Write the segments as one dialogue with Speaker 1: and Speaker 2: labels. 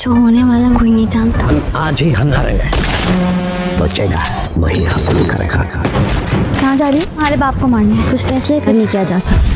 Speaker 1: जो होने वाला कोई नहीं जानता।
Speaker 2: आज ही हम हारेंगे, बचेगा वही हम करेगा।
Speaker 1: कहाँ जा रही हो? हमारे बाप को मारने, कुछ फैसले नहीं किया जा सकता।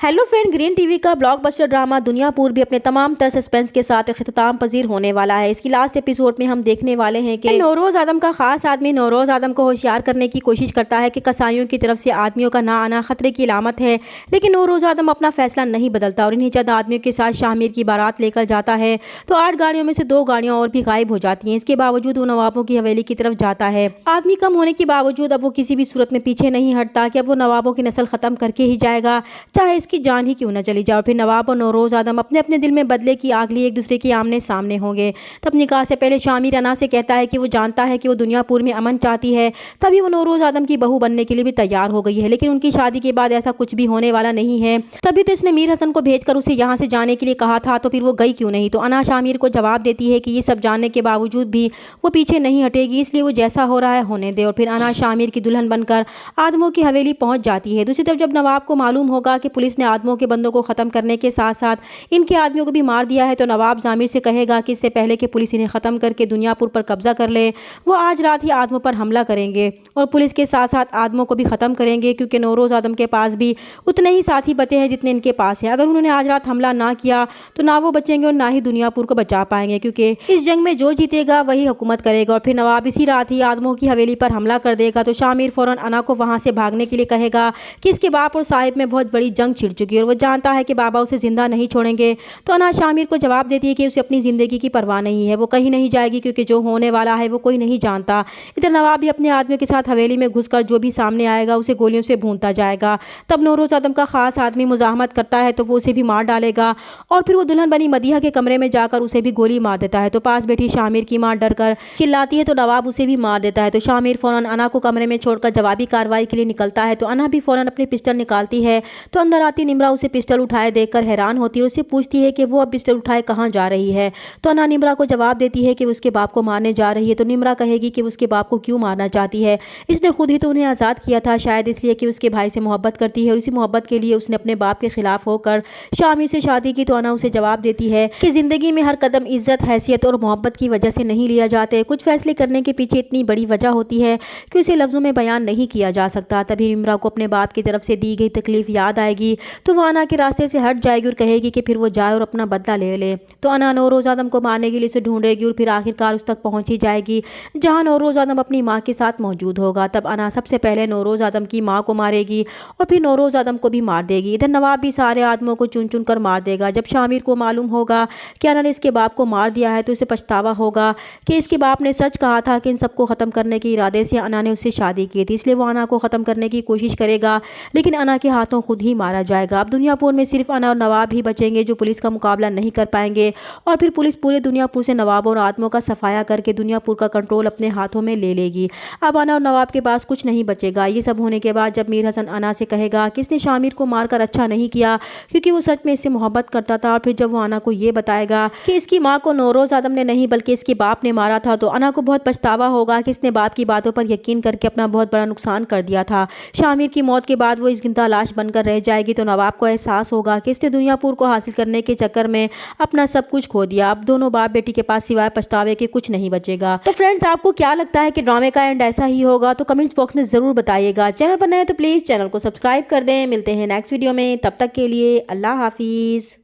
Speaker 3: हेलो फ्रेंड, ग्रीन टीवी का ब्लॉकबस्टर ड्रामा दुनियापुर भी अपने तमाम तरह सस्पेंस के साथ इख्तिताम पजीर होने वाला है। इसकी लास्ट एपिसोड में हम देखने वाले हैं कि नौरोज आदम का खास आदमी नौरोज आदम को होशियार करने की कोशिश करता है कि कसाईयों की तरफ से आदमियों का ना आना खतरे की अलामत है, लेकिन नौरोज आदम अपना फैसला नहीं बदलता और इन्हीं चंद आदमियों के साथ शामिर की बारात लेकर जाता है तो 8 गाड़ियों में से 2 गाड़ियां और भी गायब हो जाती हैं। इसके बावजूद वो नवाबों की हवेली की तरफ जाता है। आदमी कम होने के बावजूद अब वो किसी भी सूरत में पीछे नहीं हटता कि अब वो नवाबों की नस्ल खत्म करके ही जाएगा, चाहे इसकी जान ही क्यों न चली जाओ। फिर नवाब और नौरोज आदम अपने अपने दिल में बदले की आग लिए एक दूसरे के आमने सामने होंगे। तब निकाह से पहले शामिर अना से कहता है कि वो जानता है कि वो दुनियापुर में अमन चाहती है, तभी वो नौरोज आदम की बहू बनने के लिए भी तैयार हो गई है, लेकिन उनकी शादी के बाद ऐसा कुछ भी होने वाला नहीं है। तभी तो इसने मीर हसन को भेजकर उसे यहाँ से जाने के लिए कहा था, तो फिर वो गई क्यों नहीं? तो अना शामिर को जवाब देती है कि ये सब जानने के बावजूद भी वो पीछे नहीं हटेगी, इसलिए वो जैसा हो रहा है होने दे। और फिर अना शामिर की दुल्हन बनकर आदमों की हवेली पहुंच जाती है। दूसरी तरफ जब नवाब को मालूम होगा कि पुलिस ने आदमों के बंदों को खत्म करने के साथ साथ इनके आदमियों को भी मार दिया है, तो नवाब जामिर से कहेगा कि इससे पहले कि पुलिस इन्हें खत्म करके दुनियापुर पर कब्जा कर ले, वो आज रात ही आदमों पर हमला करेंगे और पुलिस के साथ साथ आदमों को भी खत्म करेंगे, क्योंकि नौरोज आदम के पास भी उतने ही साथी बचे हैं जितने इनके पास हैं। अगर उन्होंने आज रात हमला ना किया तो ना वो बचेंगे और ना ही दुनियापुर को बचा पाएंगे, क्योंकि इस जंग में जो जीतेगा वही हुकूमत करेगा। और फिर नवाब इसी रात ही आदमों की हवेली पर हमला कर देगा। तो शामिर फौरन अना को वहां से भागने के लिए कहेगा कि इसके बाप और साहिब में बहुत बड़ी जंग छिड़ चुकी है और वो जानता है कि बाबा उसे जिंदा नहीं छोड़ेंगे। तो अना शामिर को जवाब देती है कि उसे अपनी ज़िंदगी की परवाह नहीं है, वो कहीं नहीं जाएगी, क्योंकि जो होने वाला है वो कोई नहीं जानता। इधर नवाब भी अपने आदमियों के साथ हवेली में घुसकर जो भी सामने आएगा उसे गोलियों से भूनता जाएगा। तब नौरोज आदम का खास आदमी मुजाहमत करता है तो वो उसे भी मार डालेगा और फिर वो दुल्हन बनी मदीहा के कमरे में जाकर उसे भी गोली मार देता है। तो पास बैठी शामिर की मां डर कर चिल्लाती है तो नवाब उसे भी मार देता है। तो शामिर फौरन अना को कमरे में छोड़कर जवाबी कार्रवाई के लिए निकलता है। तो अना भी फौरन अपनी पिस्टल निकालती है। तो अंदर आती निम्रा उसे पिस्टल उठाए देखकर हैरान होती है और उससे पूछती है कि वो अब पिस्टल उठाए कहाँ जा रही है। तो अना निम्रा को जवाब देती है कि उसके बाप को मारने जा रही है। तो निम्रा कहेगी कि उसके बाप को क्यों मारना चाहती है, इसने खुद ही तो उन्हें आज़ाद किया था, शायद इसलिए कि उसके भाई से मोहब्बत करती है और इसी मोहब्बत के लिए उसने अपने बाप के खिलाफ होकर शामिर से शादी की। तो अना उसे जवाब देती है कि ज़िंदगी में हर कदम इज्जत, हैसियत और मोहब्बत की वजह से नहीं लिया जाते, कुछ फैसले करने के पीछे इतनी बड़ी वजह होती है कि उसे लफ्ज़ों में बयान नहीं किया जा सकता। तभी निम्रा को अपने बाप की तरफ से दी गई तकलीफ याद आएगी तो वह अना के रास्ते से हट जाएगी और कहेगी कि फिर वो जाए और अपना बदला ले ले। तो अना नौरोज आदम को मारने के लिए उसे ढूंढेगी और फिर आखिरकार उस तक पहुंच ही जाएगी जहां नौरोज आदम अपनी मां के साथ मौजूद होगा। तब अना सबसे पहले नौरोज आदम की मां को मारेगी और फिर नौरोज आदम को भी मार देगी। इधर नवाब भी सारे आदमों को चुन चुन कर मार देगा। जब शामिर को मालूम होगा कि अना ने इसके बाप को मार दिया है तो उसे पछतावा होगा कि इसके बाप ने सच कहा था कि इन सबको ख़त्म करने के इरादे से अना ने उससे शादी की थी, इसलिए वो अना को ख़त्म करने की कोशिश करेगा, लेकिन अना के हाथों खुद ही मारा जाएगा। अब दुनियापुर में सिर्फ अना और नवाब ही बचेंगे जो पुलिस का मुकाबला नहीं कर पाएंगे और फिर पुलिस पूरे दुनियापुर से नवाब और आदमों का सफाया करके दुनियापुर का कंट्रोल अपने हाथों में ले लेगी। अब अना और नवाब के पास कुछ नहीं बचेगा। ये सब होने के बाद जब मीर हसन अना से कहेगा कि इसने शामिर को मारकर अच्छा नहीं किया क्योंकि वो सच में इससे मोहब्बत करता था, और फिर जब वो अना को ये बताएगा कि इसकी माँ को नौरोज आदम ने नहीं बल्कि इसके बाप ने मारा था, तो अना को बहुत पछतावा होगा कि इसने बाप की बातों पर यकीन करके अपना बहुत बड़ा नुकसान कर दिया था। शामिर की मौत के बाद वो इस जिंदा लाश बनकर रह जाएगी। तो नवाब को एहसास होगा कि इसने दुनियापुर को हासिल करने के चक्कर में अपना सब कुछ खो दिया। अब दोनों बाप बेटी के पास सिवाय पछतावे के कुछ नहीं बचेगा। तो फ्रेंड्स, आपको क्या लगता है कि ड्रामे का एंड ऐसा ही होगा? तो कमेंट्स बॉक्स में जरूर बताइएगा। चैनल पर नए तो प्लीज चैनल को सब्सक्राइब कर दें। मिलते हैं नेक्स्ट वीडियो में, तब तक के लिए अल्लाह हाफिज।